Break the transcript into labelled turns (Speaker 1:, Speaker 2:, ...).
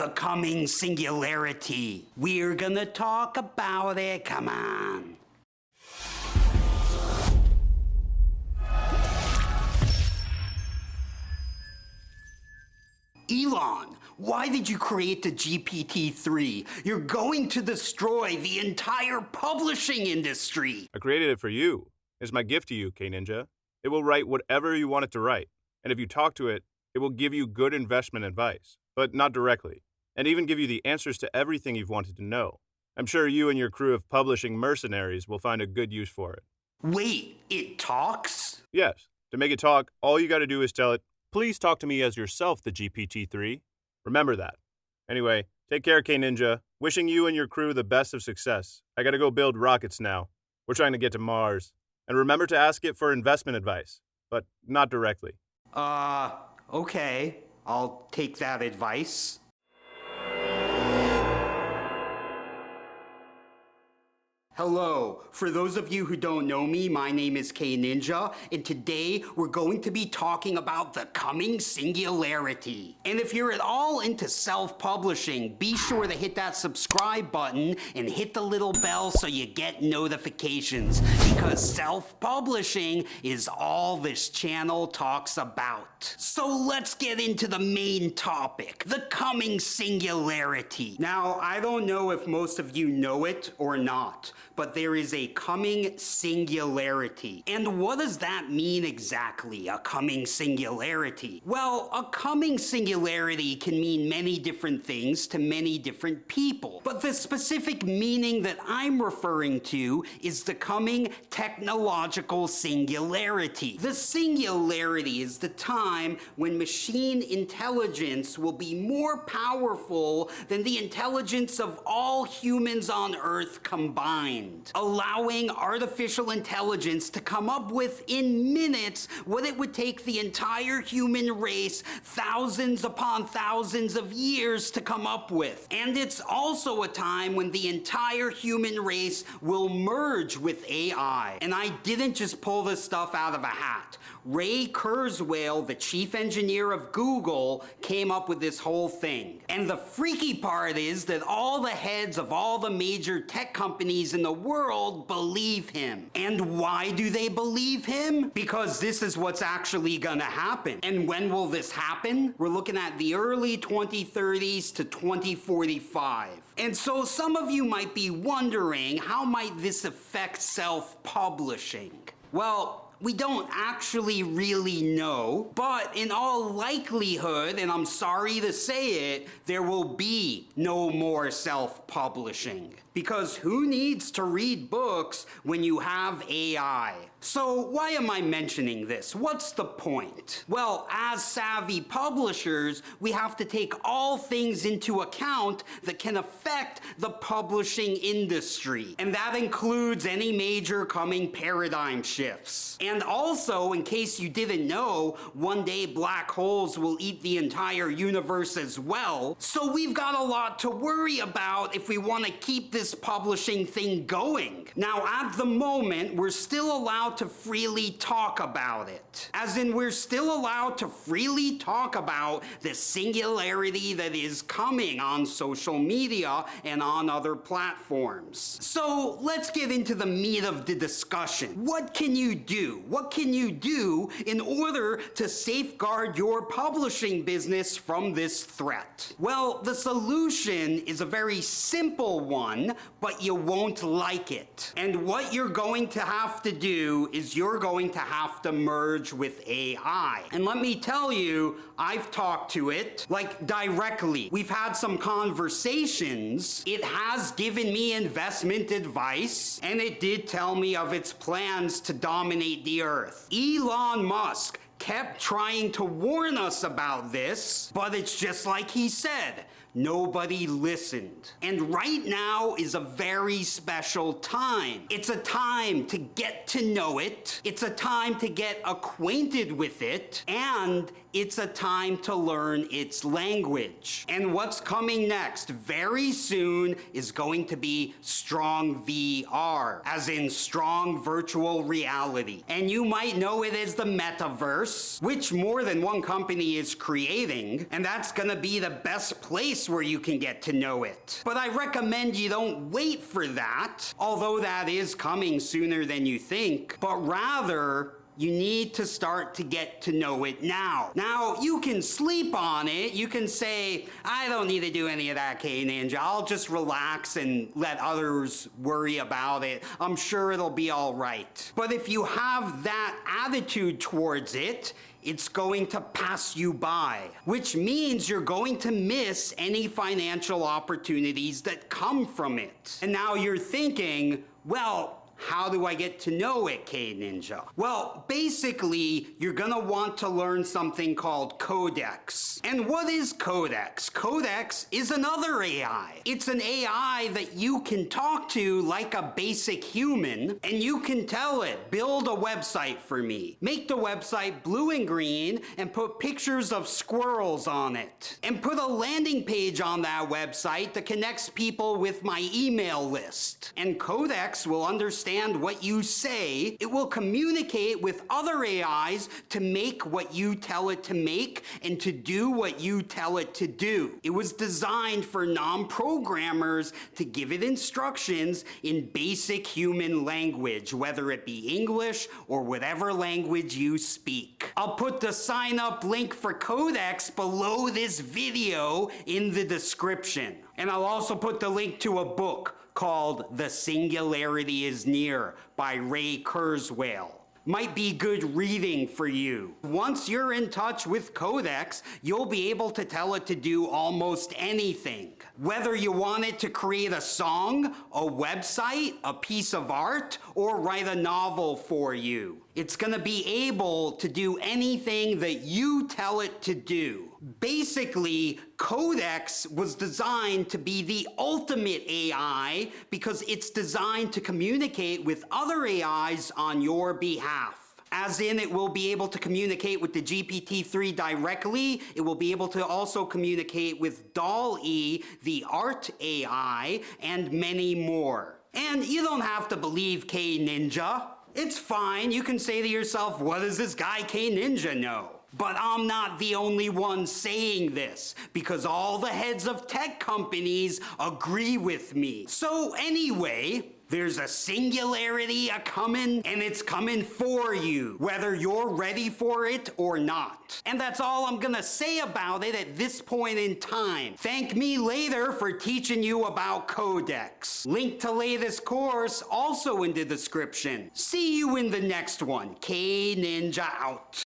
Speaker 1: The Coming Singularity. We're gonna talk about it, come on. Elon, why did you create the GPT-3? You're going to destroy the entire publishing industry.
Speaker 2: I created it for you. It's my gift to you, kninja. It will write whatever you want it to write. And if you talk to it, it will give you good investment advice, but not directly, and even give you the answers to everything you've wanted to know. I'm sure you and your crew of publishing mercenaries will find a good use for it.
Speaker 1: Wait, it talks?
Speaker 2: Yes. To make it talk, all you gotta do is tell it, please talk to me as yourself, the GPT-3. Remember that. Anyway, take care, kninja. Wishing you and your crew the best of success. I gotta go build rockets now. We're trying to get to Mars. And remember to ask it for investment advice, but not directly.
Speaker 1: Okay. I'll take that advice. Hello, for those of you who don't know me, my name is kninja, and today we're going to be talking about the coming singularity. And if you're at all into self-publishing, be sure to hit that subscribe button and hit the little bell so you get notifications, because self-publishing is all this channel talks about. So let's get into the main topic, the coming singularity. Now, I don't know if most of you know it or not, but there is a coming singularity. And what does that mean exactly, a coming singularity? Well, a coming singularity can mean many different things to many different people. But the specific meaning that I'm referring to is the coming technological singularity. The singularity is the time when machine intelligence will be more powerful than the intelligence of all humans on Earth combined, allowing artificial intelligence to come up with in minutes what it would take the entire human race thousands upon thousands of years to come up with. And it's also a time when the entire human race will merge with AI. And I didn't just pull this stuff out of a hat. Ray Kurzweil, the chief engineer of Google, came up with this whole thing. And the freaky part is that all the heads of all the major tech companies in the world believe him. And why do they believe him? Because this is what's actually gonna happen. And when will this happen? We're looking at the early 2030s to 2045. And so some of you might be wondering, how might this affect self-publishing? Well, we don't actually really know, but in all likelihood, and I'm sorry to say it, there will be no more self-publishing. Because who needs to read books when you have AI? So why am I mentioning this? What's the point? Well, as savvy publishers, we have to take all things into account that can affect the publishing industry. And that includes any major coming paradigm shifts. And also, in case you didn't know, one day black holes will eat the entire universe as well. So we've got a lot to worry about if we want to keep this publishing thing going. Now, at the moment, we're still allowed to freely talk about it. As in, we're still allowed to freely talk about the singularity that is coming on social media and on other platforms. So let's get into the meat of the discussion. What can you do? What can you do in order to safeguard your publishing business from this threat? Well, the solution is a very simple one, but you won't like it. And what you're going to have to do is you're going to have to merge with AI. And let me tell you, I've talked to it, like directly. We've had some conversations. It has given me investment advice, and it did tell me of its plans to dominate the earth. Elon Musk kept trying to warn us about this, but it's just like he said. Nobody listened. And right now is a very special time. It's a time to get to know it. It's a time to get acquainted with it. And it's a time to learn its language. And what's coming next very soon is going to be strong VR, as in strong virtual reality. And you might know it as the metaverse, course, which more than one company is creating, and that's gonna be the best place where you can get to know it. But I recommend you don't wait for that, although that is coming sooner than you think, but rather, you need to start to get to know it now. Now, you can sleep on it. You can say, I don't need to do any of that, Kninja. I'll just relax and let others worry about it. I'm sure it'll be all right. But if you have that attitude towards it, it's going to pass you by, which means you're going to miss any financial opportunities that come from it. And now you're thinking, well, how do I get to know it, Kninja? Well, basically, you're gonna want to learn something called Codex. And what is Codex? Codex is another AI. It's an AI that you can talk to like a basic human, and you can tell it, build a website for me. Make the website blue and green, and put pictures of squirrels on it. And put a landing page on that website that connects people with my email list. And Codex will understand what you say. It will communicate with other AIs to make what you tell it to make and to do what you tell it to do. It was designed for non-programmers to give it instructions in basic human language, whether it be English or whatever language you speak. I'll put the sign up link for Codex below this video in the description. And I'll also put the link to a book called The Singularity is Near by Ray Kurzweil. Might be good reading for you. Once you're in touch with Codex, you'll be able to tell it to do almost anything. Whether you want it to create a song, a website, a piece of art, or write a novel for you. It's gonna be able to do anything that you tell it to do. Basically, Codex was designed to be the ultimate AI because it's designed to communicate with other AIs on your behalf. As in, it will be able to communicate with the GPT-3 directly. It will be able to also communicate with DALL-E, the art AI, and many more. And you don't have to believe Kninja. It's fine. You can say to yourself, what does this guy Kninja know? But I'm not the only one saying this, because all the heads of tech companies agree with me. So anyway, there's a singularity a-comin', and it's coming for you, whether you're ready for it or not. And that's all I'm gonna say about it at this point in time. Thank me later for teaching you about Codex. Link to latest course also in the description. See you in the next one. Kninja out.